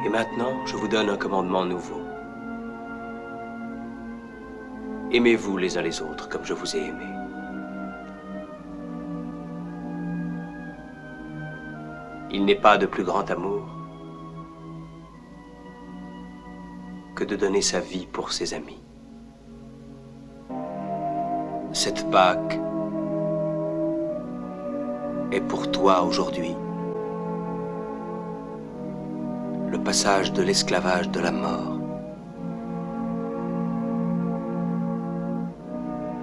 Et maintenant, je vous donne un commandement nouveau. Aimez-vous les uns les autres comme je vous ai aimé. Il n'est pas de plus grand amour que de donner sa vie pour ses amis. Cette Pâque est pour toi aujourd'hui le passage de l'esclavage de la mort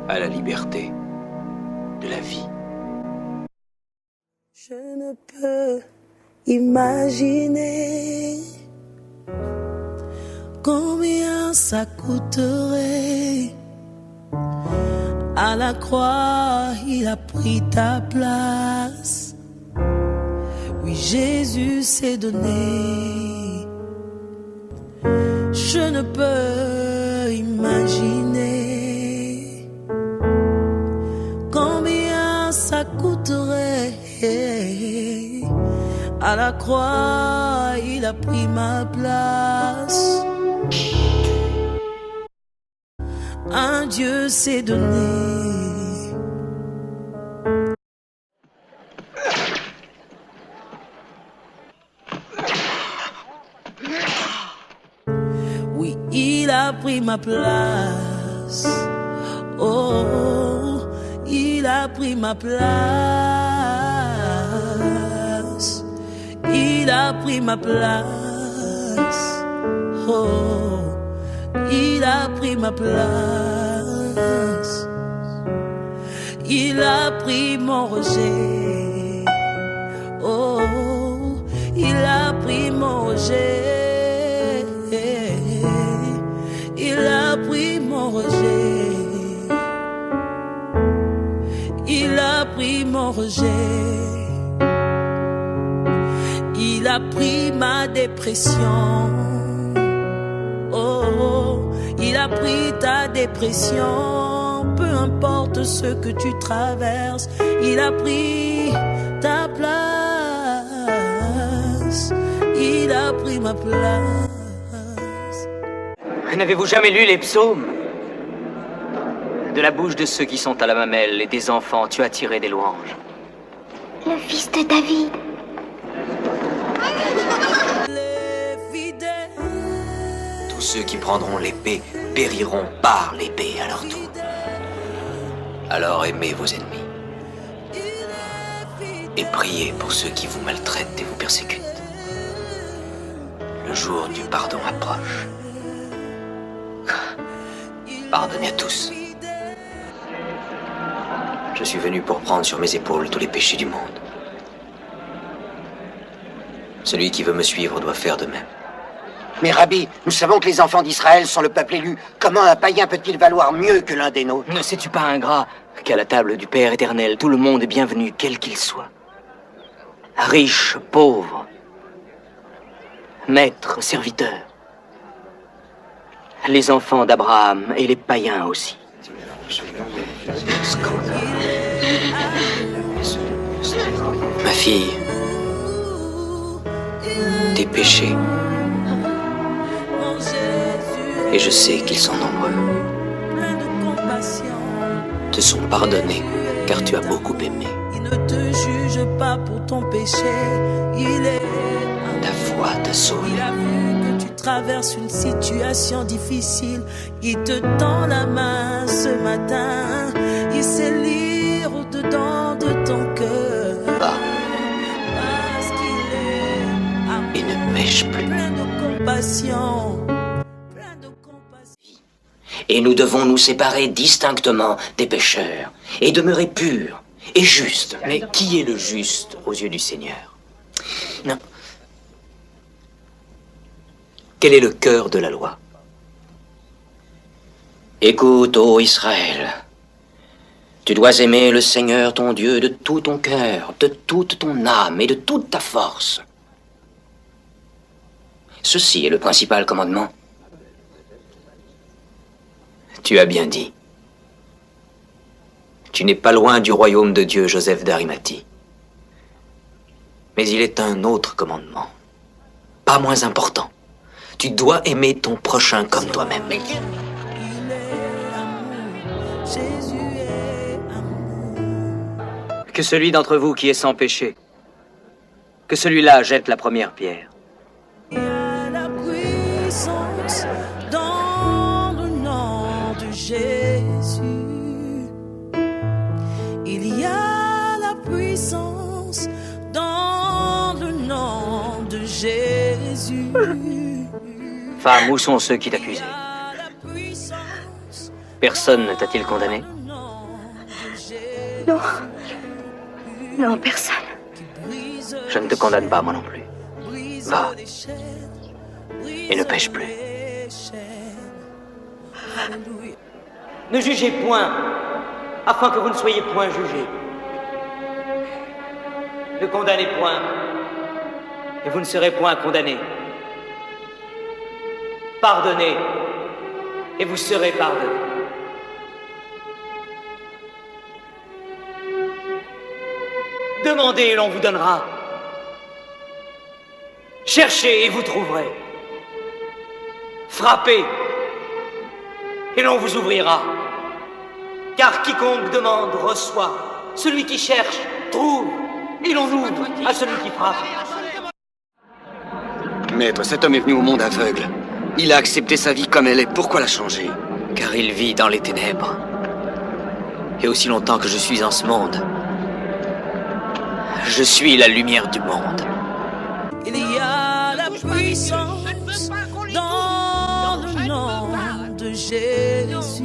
à la liberté de la vie. Je ne peux imaginer combien ça coûterait. À la croix, il a pris ta place. Oui, Jésus s'est donné. Je ne peux imaginer combien ça coûterait. À la croix, il a pris ma place. Un Dieu s'est donné. Oui, il a pris ma place. Oh, il a pris ma place. Il a pris ma place. Oh, il a pris ma place. Il a pris mon rejet. Oh, il a pris mon rejet. Il a pris mon rejet. Il a pris mon rejet. Il a pris ma dépression. Oh, il a pris ta dépression. Peu importe ce que tu traverses, il a pris ta place. Il a pris ma place. N'avez-vous jamais lu les psaumes? De la bouche de ceux qui sont à la mamelle et des enfants, tu as tiré des louanges. Le fils de David. Tous ceux qui prendront l'épée périront par l'épée à leur tour. Alors aimez vos ennemis. Et priez pour ceux qui vous maltraitent et vous persécutent. Le jour du pardon approche. Pardonnez à tous. Je suis venu pour prendre sur mes épaules tous les péchés du monde. Celui qui veut me suivre doit faire de même. Mais Rabbi, nous savons que les enfants d'Israël sont le peuple élu. Comment un païen peut-il valoir mieux que l'un des nôtres? Ne sais-tu pas, ingrat, qu'à la table du Père éternel, tout le monde est bienvenu, quel qu'il soit. Riche, pauvre, maître, serviteur. Les enfants d'Abraham et les païens aussi. Ma fille, tes péchés, et je sais qu'ils sont nombreux, te sont pardonnés car tu as beaucoup aimé. Il ne te juge pas pour ton péché. Il est Ta foi t'a sauvé. Il a vu que tu traverses une situation difficile. Il te tend la main ce matin. Il sait lire au-dedans de ton cœur. Parce qu'il est amour, Et ne pêche plus. plein de compassion. Plein de compassion. Et nous devons nous séparer distinctement des pécheurs et demeurer purs et justes. Mais qui est le juste aux yeux du Seigneur? Non. Quel est le cœur de la loi? Écoute, ô Israël, tu dois aimer le Seigneur ton Dieu de tout ton cœur, de toute ton âme et de toute ta force. Ceci est le principal commandement. Tu as bien dit. Tu n'es pas loin du royaume de Dieu, Joseph d'Arimathie. Mais il est un autre commandement. pas moins important. Tu dois aimer ton prochain comme toi-même. Il est amour, Jésus est amour. Que celui d'entre vous qui est sans péché, que celui-là jette la première pierre. Il y a la puissance dans le nom de Jésus. Il y a la puissance dans le nom de Jésus. Femme, où sont ceux qui t'accusaient? Personne ne t'a-t-il condamné? Non. Non, personne. Je ne te condamne pas, moi non plus. Va. Et ne pêche plus. Ne jugez point, afin que vous ne soyez point jugés. Ne condamnez point, et vous ne serez point condamnés. Pardonnez, et vous serez pardonnés. Demandez et l'on vous donnera. Cherchez et vous trouverez. Frappez et l'on vous ouvrira. Car quiconque demande reçoit. Celui qui cherche trouve. Et l'on ouvre à celui qui frappe. Maître, cet homme est venu au monde aveugle. Il a accepté sa vie comme elle est. Pourquoi la changer? Car il vit dans les ténèbres. Et aussi longtemps que je suis en ce monde, je suis la lumière du monde. Il y a la puissance dans le nom de Jésus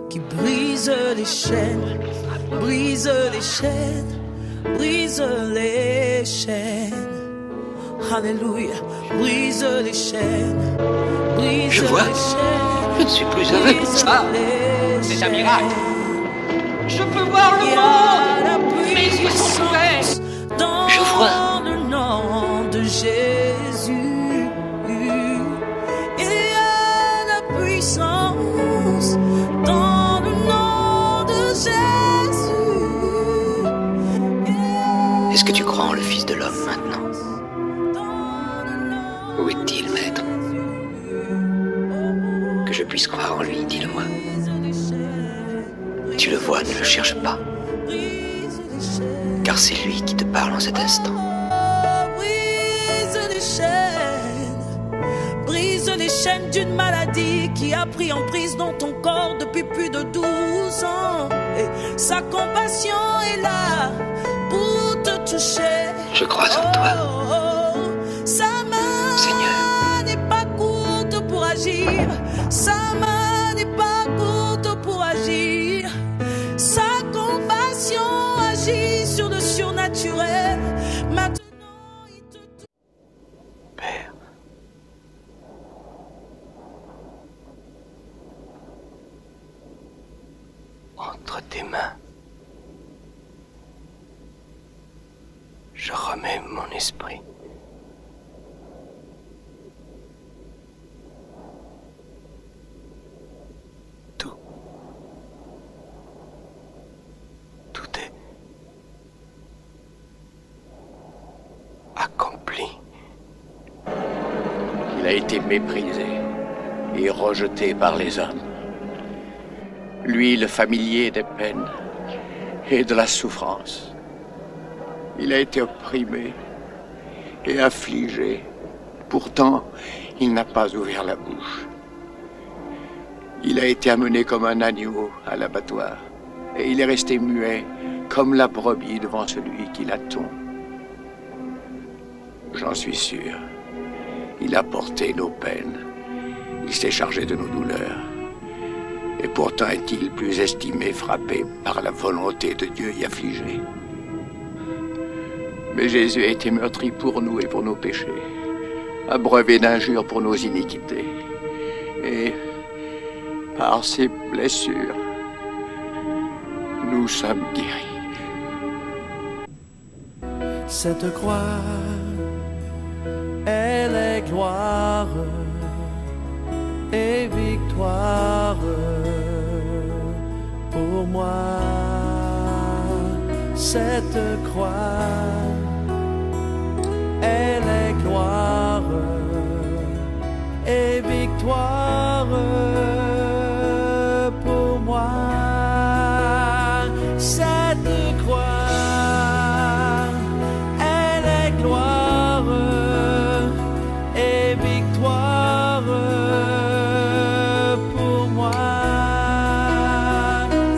qui brise les chaînes, brise les chaînes, brise les chaînes. Alléluia, brise les chaînes, brise Je vois. les chaînes. Je ne suis plus aveugle. Ah, C'est un miracle. Je peux voir le monde. Mes yeux sont ouverts. Je vois. Dans le nom de Jésus, il y a la puissance. Dans le nom de Jésus. Est-ce que tu crois en le Fils de l'homme maintenant? Où est-il, maître? Que je puisse croire en lui, dis-le-moi. Tu le vois, ne le cherche pas. Car c'est lui qui te parle en cet instant. Brise les chaînes d'une maladie qui a pris emprise dans ton corps depuis plus de 12 ans. Et sa compassion est là pour te toucher. Je crois en toi. Sa main Seigneur. n'est pas courte pour agir. Sa main n'est pas courte pour agir. Sa compassion agit sur le surnaturel. Maintenant, il te touche. Père, entre tes mains, je remets mon esprit. Tout est accompli. Il a été méprisé et rejeté par les hommes. Lui, le familier des peines et de la souffrance. Il a été opprimé et affligé. Pourtant, il n'a pas ouvert la bouche. Il a été amené comme un agneau à l'abattoir. Et il est resté muet comme la brebis devant celui qui l'attend. J'en suis sûr. Il a porté nos peines. Il s'est chargé de nos douleurs. Et pourtant est-il plus estimé, frappé par la volonté de Dieu et affligé. Mais Jésus a été meurtri pour nous et pour nos péchés, abreuvé d'injures pour nos iniquités. Et par ses blessures, nous sommes guéris. Cette croix, elle est gloire et victoire pour moi. Cette croix, elle et victoire pour moi. Cette croix, elle est gloire et victoire pour moi.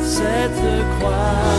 Cette croix.